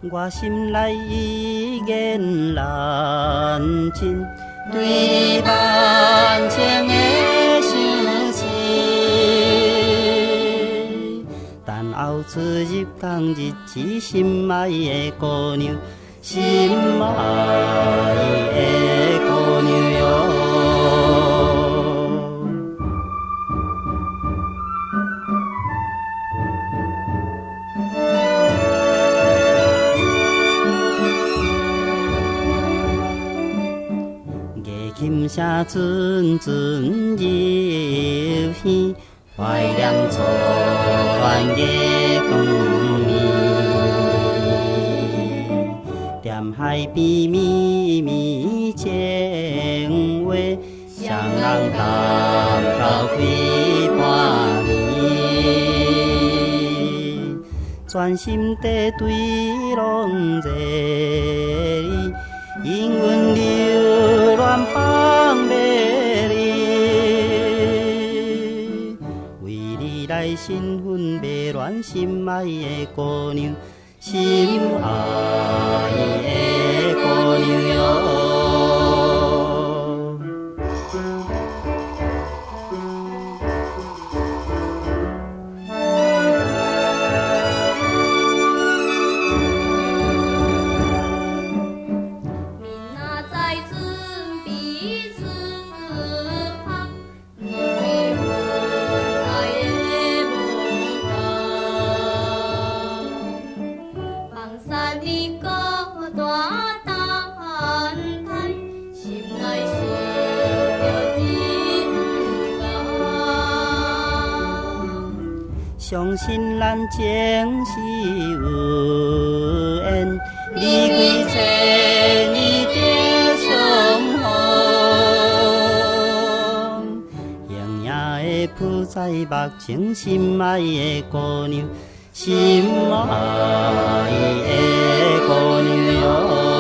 我心内已然难尽，对万千的相思，但后出入港日子，心爱的姑娘，心爱的姑娘哟。琴声阵阵入耳，怀念初恋的光暝。踮海边绵绵情话，双人谈到几半暝，全心地对拢热你。因阮流恋放袂离，为你来身份袂乱，心爱的姑娘，心爱的姑娘哟。相信咱前世有缘，离开千年的相逢。盈盈的浮在目前，心爱的姑娘，心爱的姑娘哟。